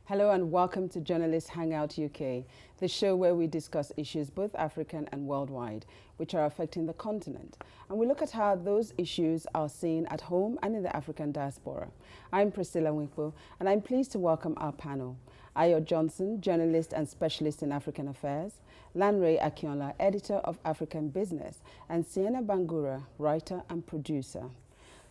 Hello and welcome to Journalist Hangout UK, the show where we discuss issues both African and worldwide, which are affecting the continent. And we look at how those issues are seen at home and in the African diaspora. I'm Priscilla Winkpo, and I'm pleased to welcome our panel. Ayo Johnson, journalist and specialist in African affairs, Lanre Akinola, editor of African Business, and Sienna Bangura, writer and producer.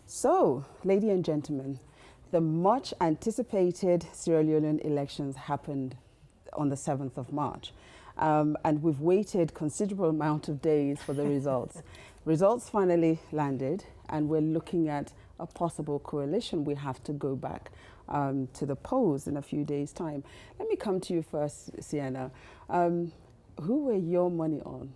So, ladies and gentlemen, the much anticipated Sierra Leonean elections happened on the 7th of March. And we've waited considerable amount of days for the results. Results finally landed, and we're looking at a possible coalition. We have to go back to the polls in a few days' time. Let me come to you first, Sienna. Who were your money on?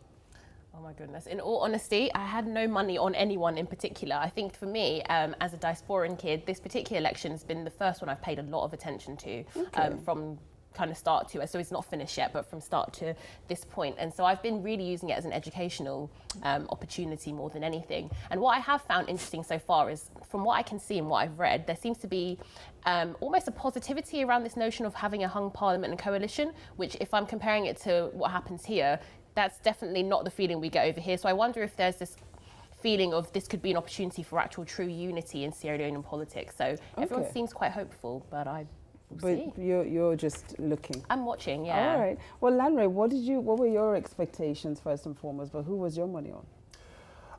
Oh my goodness. In all honesty, I had no money on anyone in particular. I think for me, as a diasporan kid, this particular election has been the first one I've paid a lot of attention to from kind of start to, so it's not finished yet, but from start to this point. And so I've been really using it as an educational opportunity more than anything. And what I have found interesting so far is, from what I can see and what I've read, there seems to be almost a positivity around this notion of having a hung parliament and coalition, which if I'm comparing it to what happens here, that's definitely not the feeling we get over here. So I wonder if there's this feeling of this could be an opportunity for actual true unity in Sierra Leonean politics. So everyone seems quite hopeful, but see. You're just looking. I'm watching, yeah. All right. Well, Lanre, what were your expectations first and foremost, but who was your money on?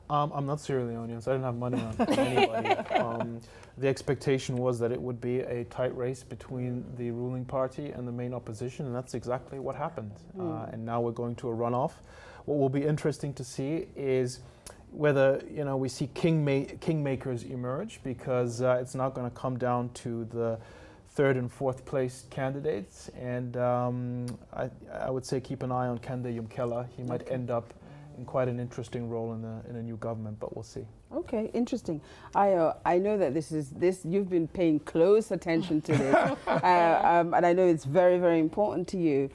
I'm not Sierra Leonean, so I didn't have money on anybody. The expectation was that it would be a tight race between the ruling party and the main opposition, and that's exactly what happened. And now we're going to a runoff. What will be interesting to see is whether we see kingmakers emerge, because it's not going to come down to the third and fourth place candidates. And I would say keep an eye on Kande Yumkela. He might end up in quite an interesting role in a new government, but we'll see. Okay, interesting. I know that this you've been paying close attention to this, and I know it's very, very important to you.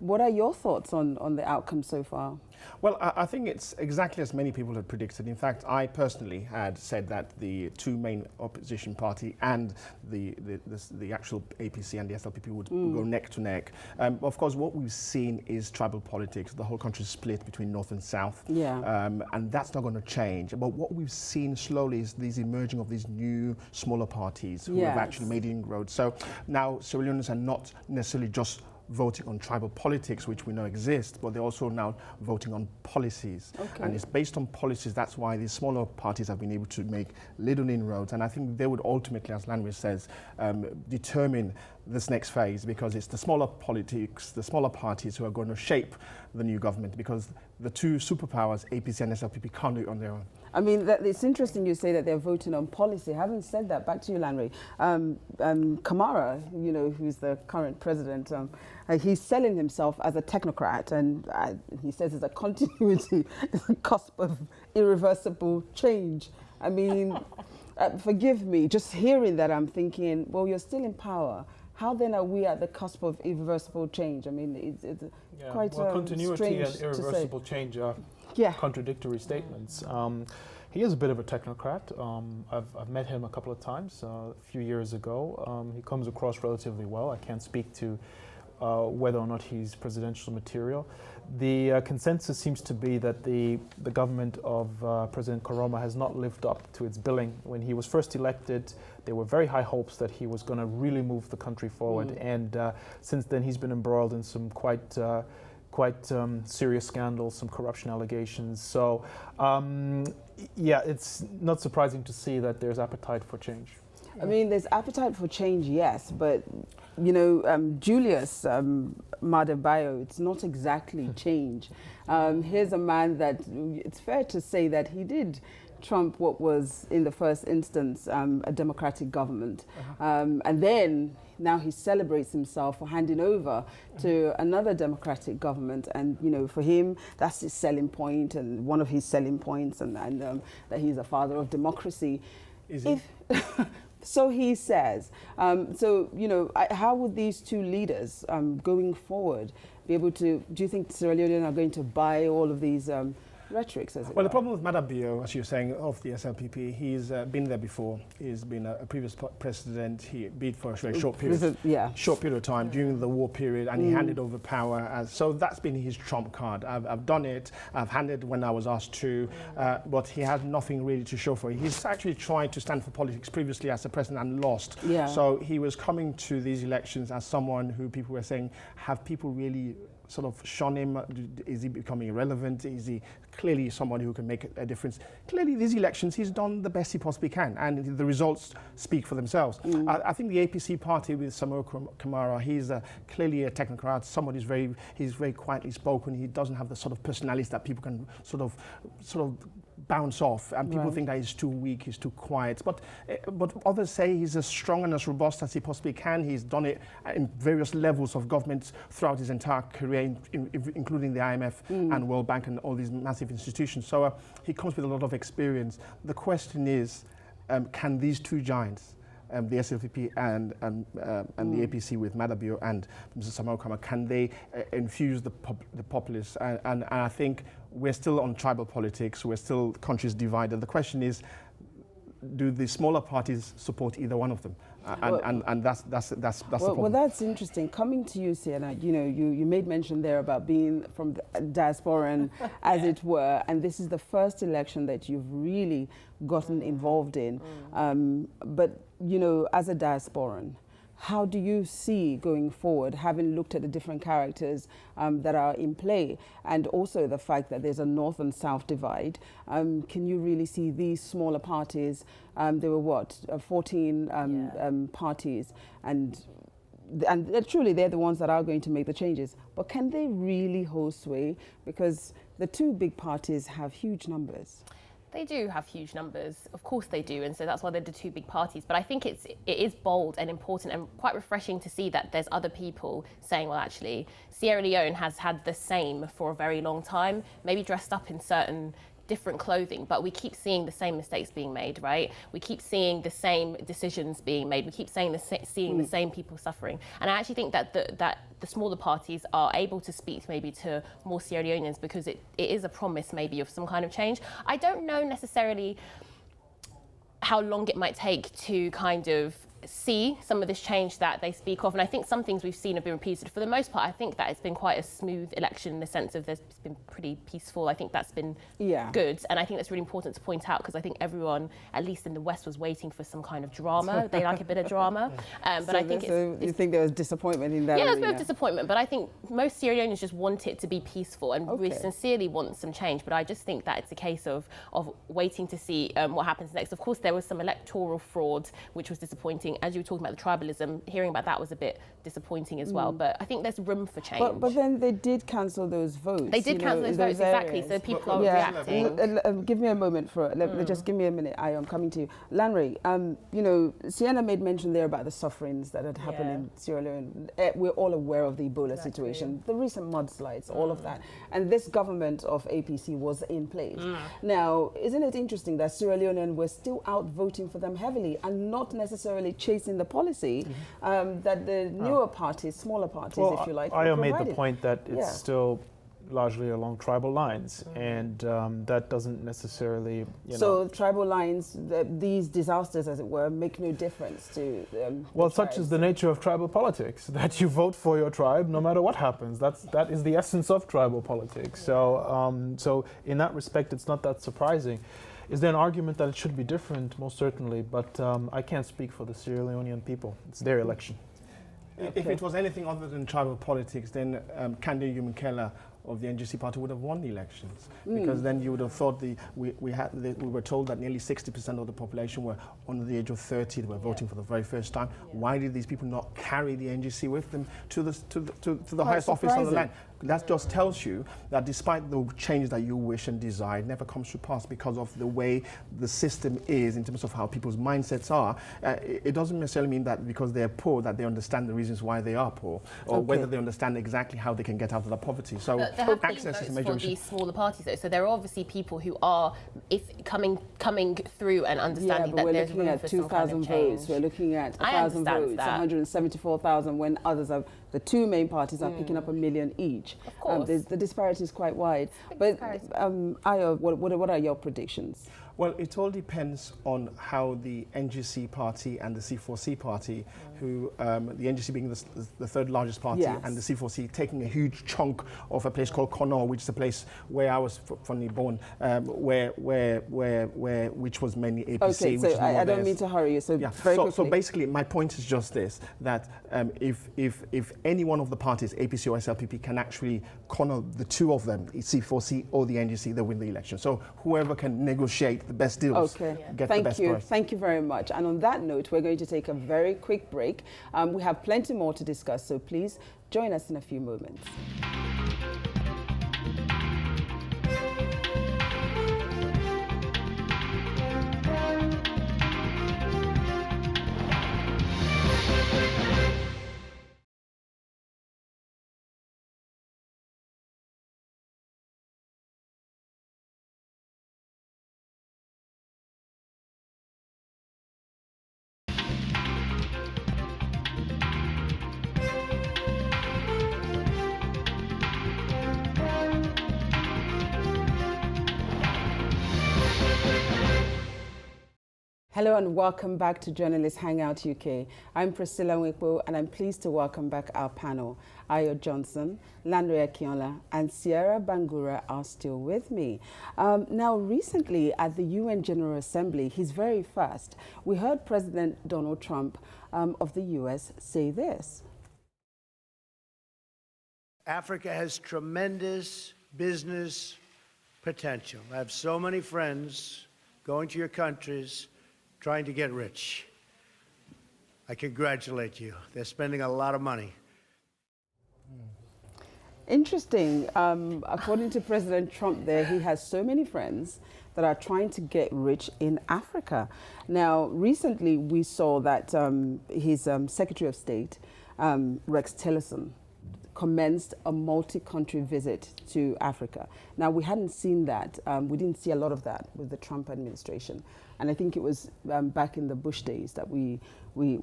What are your thoughts on the outcome so far? Well, I think it's exactly as many people had predicted. In fact, I personally had said that the two main opposition party and the actual APC and the SLPP would go neck to neck. Of course, what we've seen is tribal politics. The whole country is split between north and south, and that's not going to change. But what we've seen slowly is these emerging of these new, smaller parties who have actually made inroads. So now Sierra Leoneans are not necessarily just voting on tribal politics, which we know exist, but they're also now voting on policies. And it's based on policies. That's why these smaller parties have been able to make little inroads. And I think they would ultimately, as Lanre says, determine this next phase, because it's the smaller politics, the smaller parties who are going to shape the new government, because the two superpowers, APC and SLPP, can't do it on their own. I mean, it's interesting you say that they're voting on policy. Having said that, back to you, Lanre. Kamara, who's the current president, he's selling himself as a technocrat, and he says there's a continuity, a cusp of irreversible change. I mean, forgive me, just hearing that, I'm thinking, well, you're still in power. How then are we at the cusp of irreversible change? I mean, it's quite continuity and irreversible change are contradictory statements. He is a bit of a technocrat. I've met him a couple of times a few years ago. He comes across relatively well. I can't speak to whether or not he's presidential material. The consensus seems to be that the government of President Koroma has not lived up to its billing. When he was first elected, there were very high hopes that he was going to really move the country forward. And since then, he's been embroiled in some quite serious scandals, some corruption allegations. So, it's not surprising to see that there's appetite for change. I mean, there's appetite for change, yes, but Julius Madebayo, it's not exactly change. Here's a man that it's fair to say that he did trump what was, in the first instance, a democratic government. And then now he celebrates himself for handing over to another democratic government. And, for him, that's his selling point, and one of his selling points, and that he's a father of democracy. Is he? So he says. How would these two leaders going forward be able to, do you think Sierra Leoneans are going to buy all of these rhetorics, as it Well, were. the problem with Madabio, as you're saying, of the SLPP, he's been there before. He's been a previous president. He beat for a very short period, short period of time during the war period, and he handed over power. So that's been his trump card. I've done it. I've handed when I was asked to, but he had nothing really to show for it. He's actually tried to stand for politics previously as a president and lost. Yeah. So he was coming to these elections as someone who people were saying, have people really sort of shun him? Is he becoming irrelevant? Is he clearly somebody who can make a difference? Clearly, these elections, he's done the best he possibly can, and the results speak for themselves. I think the APC party with Samuel Kamara, he's clearly a technocrat. Somebody he's very quietly spoken. He doesn't have the sort of personality that people can sort of bounce off, and people think that he's too weak, he's too quiet. But others say he's as strong and as robust as he possibly can. He's done it in various levels of government throughout his entire career, including the IMF and World Bank and all these massive institutions. So he comes with a lot of experience. The question is, can these two giants, the SLPP and the APC with Madabio and Mr. Samuel Kamara, can they infuse the populace? And I think we're still on tribal politics. We're still countries divided. The question is, do the smaller parties support either one of them? And that's the problem. Well, that's interesting. Coming to you, Sienna, you know, you made mention there about being from the diaspora, as it were, and this is the first election that you've really gotten involved in. But, you know, as a diasporan, how do you see going forward, having looked at the different characters that are in play, and also the fact that there's a north and south divide? Can you really see these smaller parties? There were what, 14 parties, and truly they're the ones that are going to make the changes. But can they really hold sway? Because the two big parties have huge numbers. They do have huge numbers, of course they do, and so that's why they're the two big parties. But I think it is bold and important and quite refreshing to see that there's other people saying, well, actually, Sierra Leone has had the same for a very long time, maybe dressed up in certain different clothing, but we keep seeing the same mistakes being made, right? We keep seeing the same decisions being made. We keep seeing the same people suffering. And I actually think that the smaller parties are able to speak maybe to more Sierra Leoneans because it is a promise maybe of some kind of change. I don't know necessarily how long it might take to kind of see some of this change that they speak of, and I think some things we've seen have been repeated. For the most part, I think that it's been quite a smooth election in the sense of there's been pretty peaceful. I think that's been good, and I think that's really important to point out because I think everyone, at least in the West, was waiting for some kind of drama. They like a bit of drama, but so I think you think there was disappointment in that? Yeah, there's a bit of disappointment, but I think most Sierra Leoneans just want it to be peaceful and we sincerely want some change. But I just think that it's a case of waiting to see what happens next. Of course, there was some electoral fraud, which was disappointing. As you were talking about the tribalism, hearing about that was a bit disappointing as well. But I think there's room for change. But then they did cancel those votes. They did cancel those votes, exactly. So people are reacting. Give me a moment just give me a minute. I am coming to you. Lanre, you know, Sienna made mention there about the sufferings that had happened in Sierra Leone. We're all aware of the Ebola situation, the recent mudslides, all of that. And this government of APC was in place. Now, isn't it interesting that Sierra Leoneans were still out voting for them heavily and not necessarily chasing the policy that the newer parties, smaller parties, if you like, I made the point that it's still largely along tribal lines, and that doesn't necessarily, So tribal lines, these disasters, as it were, make no difference to well, such is the nature of tribal politics, that you vote for your tribe no matter what happens. That is the essence of tribal politics. So, so in that respect, it's not that surprising. Is there an argument that it should be different? Most certainly, but I can't speak for the Sierra Leonean people. It's their election. If it was anything other than tribal politics, then Kande Yumikela of the NGC party would have won the elections, because then you would have thought we were told that nearly 60% of the population were under the age of 30. They were voting for the very first time. Why did these people not carry the NGC with them to the highest office on the land? That just tells you that despite the change that you wish and desire, it never comes to pass because of the way the system is in terms of how people's mindsets are. It doesn't necessarily mean that because they're poor that they understand the reasons why they are poor, or whether they understand exactly how they can get out of the poverty. So But there have been votes for these smaller parties, though. So there are obviously people who are, coming through and understanding that there's room for some kind of change. Votes. We're looking at 1,000 votes, 174,000, when others are, the two main parties are picking up 1 million each. Of course. The disparity is quite wide. But Ayo, what are your predictions? Well, it all depends on how the NGC party and the C4C party, who the NGC being the third largest party, and the C4C taking a huge chunk of a place called Connaught, which is a place where I was funnily born, which was mainly APC. Okay, so I don't mean to hurry you. So very quickly. So basically, my point is just this: that if any one of the parties, APC or SLPP, can actually corner the two of them, C4C or the NGC, they win the election. So whoever can negotiate the best deals, get the best price. Thank you very much. And on that note, we're going to take a very quick break. We have plenty more to discuss, so please join us in a few moments. Hello and welcome back to Journalist Hangout UK. I'm Priscilla Nwekwo and I'm pleased to welcome back our panel. Ayo Johnson, Lanre Akinola and Sierra Bangura are still with me. Now recently at the UN General Assembly, his very first, we heard President Donald Trump of the US say this. Africa has tremendous business potential. I have so many friends going to your countries trying to get rich. I congratulate you. They're spending a lot of money. Interesting. According to President Trump there, he has so many friends that are trying to get rich in Africa. Now, recently we saw that his Secretary of State, Rex Tillerson, commenced a multi-country visit to Africa. Now, we hadn't seen that. We didn't see a lot of that with the Trump administration. And I think it was back in the Bush days that we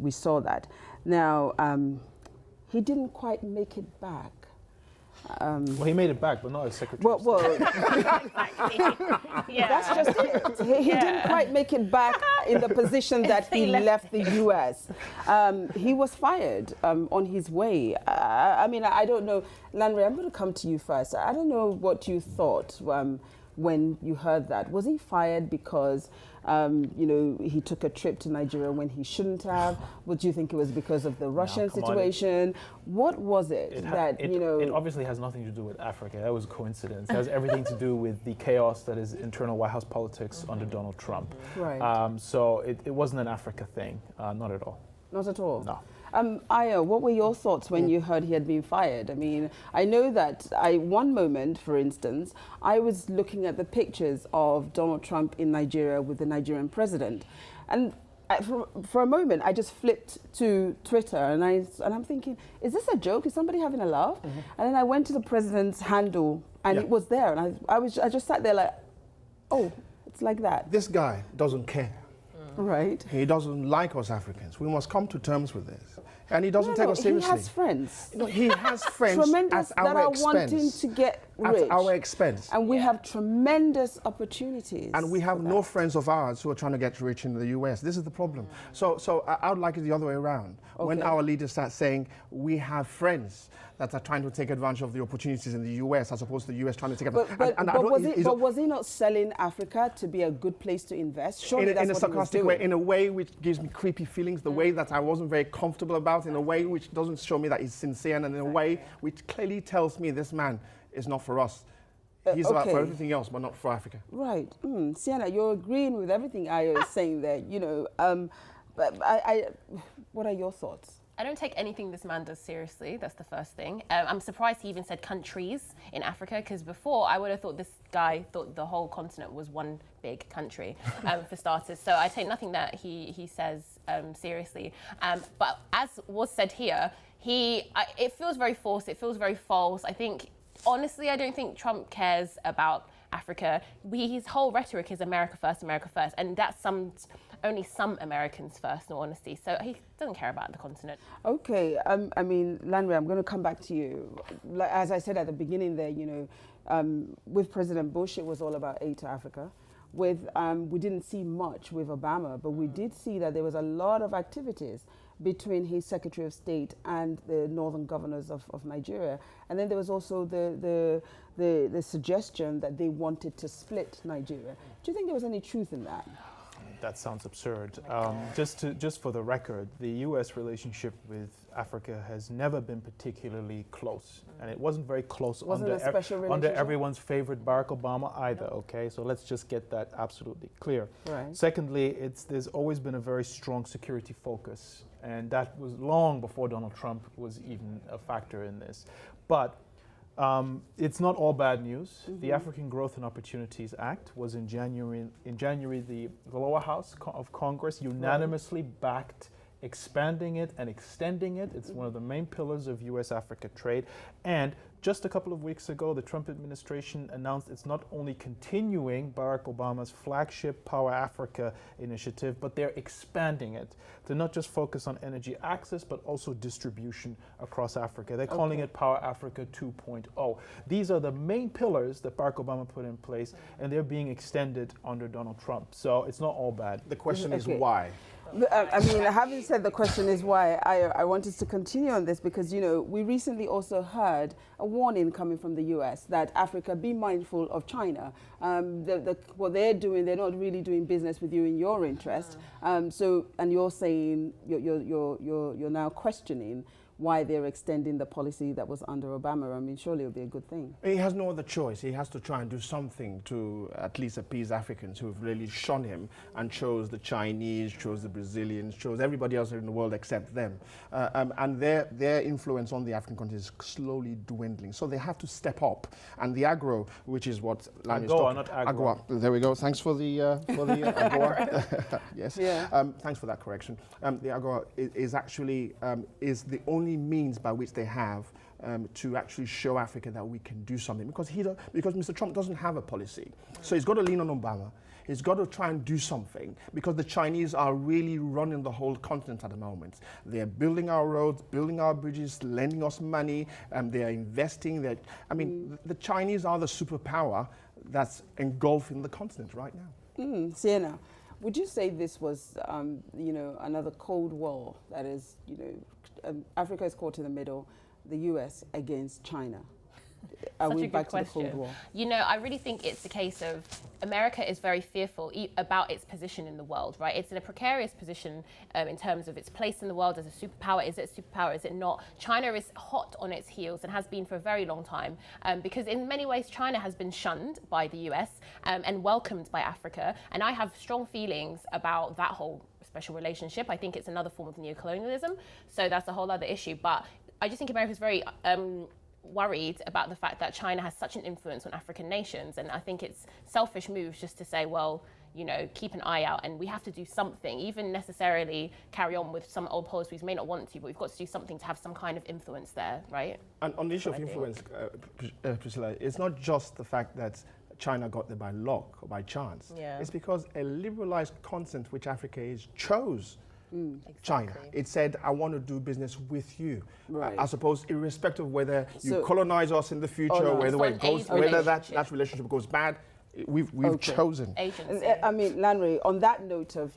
saw that. Now, he didn't quite make it back. Well, he made it back, but not as Secretary of State. That's just it. He didn't quite make it back in the position that he left the US. He was fired on his way. I mean, I don't know. Lanre, I'm going to come to you first. I don't know what you thought when you heard that. Was he fired because he took a trip to Nigeria when he shouldn't have? Would you think it was because of the Russian situation? What was it It obviously has nothing to do with Africa. That was a coincidence. It has everything to do with the chaos that is internal White House politics under Donald Trump. Right. So it wasn't an Africa thing, not at all. Not at all? No. Ayo, what were your thoughts when you heard he had been fired? I mean, I know that one moment, for instance, I was looking at the pictures of Donald Trump in Nigeria with the Nigerian president. And for a moment, I just flipped to Twitter and I'm thinking, is this a joke? Is somebody having a laugh? And then I went to the president's handle and it was there. And I just sat there like, oh, it's like that. This guy doesn't care. Right. He doesn't like us Africans. We must come to terms with this. And he doesn't take us seriously. He has friends. He has friends at our expense. Wanting to get rich. At our expense. And we have tremendous opportunities. And we have no friends of ours who are trying to get rich in the US. This is the problem. So I would like it the other way around. Okay. When our leaders start saying we have friends that are trying to take advantage of the opportunities in the US as opposed to the US trying to take advantage. But was he not selling Africa to be a good place to invest? Surely that's in a what he was sarcastic way, doing. in a way which gives me creepy feelings, the way that I wasn't very comfortable about, in a way which doesn't show me that he's sincere, and in a way which clearly tells me this man is not for us. He's about for everything else, but not for Africa. Right. Sienna, you're agreeing with everything Ayo is saying there. But what are your thoughts? I don't take anything this man does seriously. That's the first thing. I'm surprised he even said countries in Africa, because before I would have thought this guy thought the whole continent was one big country, for starters. So I take nothing that he says seriously. But as was said here, it feels very forced. It feels very false. I think Honestly, I don't think Trump cares about Africa. His whole rhetoric is America first, and that's only some Americans first, in all honesty. So he doesn't care about the continent. Okay, I mean, Lanre, I'm going to come back to you. Like, as I said at the beginning there, with President Bush, it was all about aid to Africa. We didn't see much with Obama, but we did see that there was a lot of activities between his Secretary of State and the northern governors of Nigeria. And then there was also the suggestion that they wanted to split Nigeria. Do you think there was any truth in that? That sounds absurd. Just for the record, the U.S. relationship with Africa has never been particularly close, and it wasn't very close under everyone's favorite Barack Obama either. Okay, so let's just get that absolutely clear. Right. Secondly, there's always been a very strong security focus, and that was long before Donald Trump was even a factor in this. But it's not all bad news. Mm-hmm. The African Growth and Opportunities Act was in January. The lower house of Congress unanimously backed expanding it and extending it. It's one of the main pillars of U.S.-Africa trade. And just a couple of weeks ago, the Trump administration announced it's not only continuing Barack Obama's flagship Power Africa initiative, but they're expanding it to not just focus on energy access, but also distribution across Africa. They're calling it Power Africa 2.0. These are the main pillars that Barack Obama put in place, and they're being extended under Donald Trump. So it's not all bad. The question is why? I mean, having said the question is why, I wanted to continue on this because, we recently also heard a warning coming from the US that Africa, be mindful of China. What they're doing, they're not really doing business with you in your interest. And you're saying, you're now questioning why they're extending the policy that was under Obama. I mean, surely it would be a good thing. He has no other choice. He has to try and do something to at least appease Africans who have really shunned him and chose the Chinese, chose the Brazilians, chose everybody else in the world except them. And their influence on the African continent is slowly dwindling. So they have to step up. And the agro, which is what Lanre is talking about. Agua. There we go. Thanks for the agua. Yes. Yeah. Thanks for that correction. The agua is actually is the only means by which they have to actually show Africa that we can do something, because Mr. Trump doesn't have a policy. So he's got to lean on Obama. He's got to try and do something, because the Chinese are really running the whole continent at the moment. They're building our roads, building our bridges, lending us money, they are investing. The Chinese are the superpower that's engulfing the continent right now. Sienna, would you say this was, another Cold War? That is, Africa is caught in the middle, the US against China. Are we back to the Cold War? I really think it's a case of America is very fearful about its position in the world, right? It's in a precarious position in terms of its place in the world as a superpower. Is it a superpower? Is it not? China is hot on its heels and has been for a very long time because in many ways China has been shunned by the US and welcomed by Africa. And I have strong feelings about that whole special relationship. I think it's another form of neocolonialism. So that's a whole other issue. But I just think America's very worried about the fact that China has such an influence on African nations. And I think it's selfish moves just to say, well, keep an eye out and we have to do something, even necessarily carry on with some old policies we may not want to, but we've got to do something to have some kind of influence there, right? And on the issue of influence, Priscilla, it's not just the fact that China got there by luck or by chance. Yeah. It's because a liberalized continent, which Africa is, chose China. Exactly. It said, I want to do business with you. Right. I suppose irrespective of whether you colonize us in the future, whether that relationship goes bad, we've chosen. Agency. I mean, Lanre, on that note of,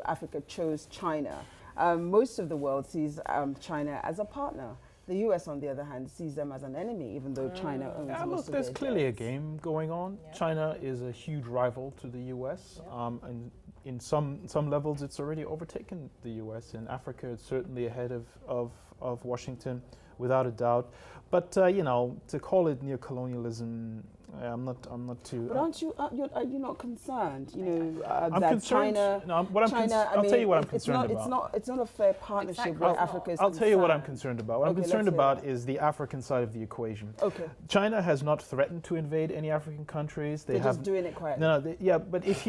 Africa chose China, most of the world sees China as a partner. The US, on the other hand, sees them as an enemy, even though China owns most of there's their clearly jets. a game going on. Yeah. China is a huge rival to the US, and in some levels it's already overtaken the US. In Africa, it's certainly ahead of Washington, without a doubt. But, to call it neocolonialism, I'm not too. But aren't you? Are you not concerned? You know, I'm that concerned. China. No, I'll tell you what I'm concerned about. It's not a fair partnership where Africa is. I'll tell you what I'm concerned about. What I'm concerned about is the African side of the equation. Okay. China has not threatened to invade any African countries. They're just doing it quietly. No, yeah, but if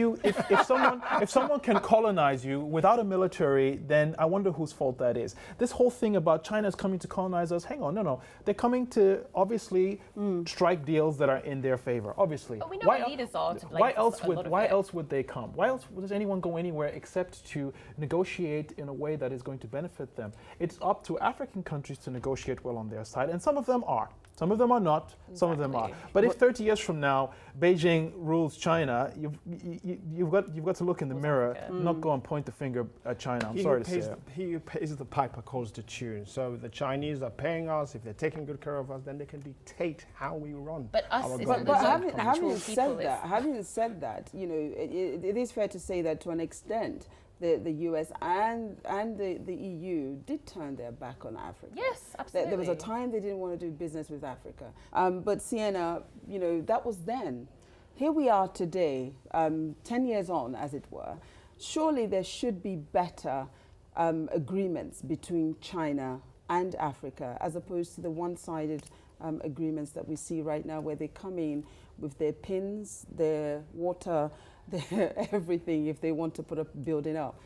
someone can colonize you without a military, then I wonder whose fault that is. This whole thing about China's coming to colonize us. Hang on, no. They're coming to obviously strike deals that are in their favor. Obviously. But we know what leaders are to blame. Why else would they come? Why else does anyone go anywhere except to negotiate in a way that is going to benefit them? It's up to African countries to negotiate well on their side, and some of them are. Some of them are not. Exactly. Some of them are. But if 30 years from now Beijing rules China, you've got to look in the mirror, not go and point the finger at China. I'm sorry to say it. He who pays the piper calls the tune. So the Chinese are paying us. If they're taking good care of us, then they can dictate how we run. But having said that, you know, it is fair to say that to an extent, the US and the EU did turn their back on Africa. Yes, absolutely. There was a time they didn't want to do business with Africa. But Sienna, you know, that was then. Here we are today, 10 years on, as it were. Surely there should be better agreements between China and Africa, as opposed to the one-sided agreements that we see right now, where they come in with their pins, their water, everything, if they want to put a building up.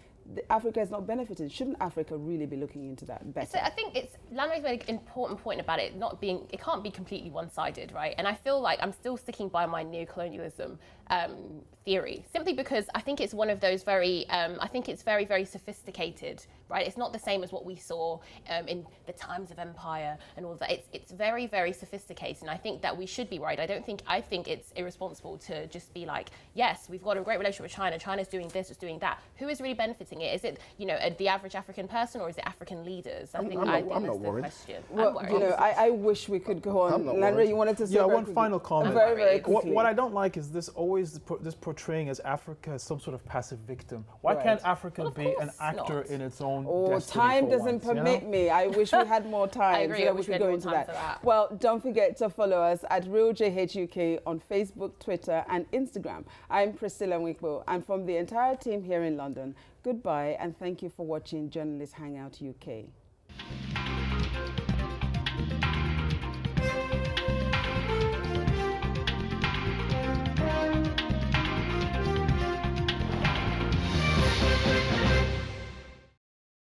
Africa is not benefited. Shouldn't Africa really be looking into that better? So I think Landry's made an important point about it it can't be completely one-sided, right? And I feel like I'm still sticking by my neocolonialism theory, simply because I think it's one of those very very sophisticated, right? It's not the same as what we saw in the times of empire and all of that. It's very, very sophisticated, and I think that we should be worried. I think it's irresponsible to just be like, yes, we've got a great relationship with China. China's doing this, it's doing that. Who is really benefiting it? Is it, you know, the average African person, or is it African leaders? I think that's the question. Well, you know, I wish we could go on. Landry, you wanted to say? Yeah, one final comment. Very, very quickly. What I don't like is this portraying as Africa as some sort of passive victim. Why can't Africa be an actor in its own destiny? Time doesn't permit me. I wish we had more time. I agree. So that we could go into that. Well, don't forget to follow us at RealJHUK on Facebook, Twitter, and Instagram. I'm Priscilla Nwikbo, and from the entire team here in London, goodbye and thank you for watching Journalist Hangout UK.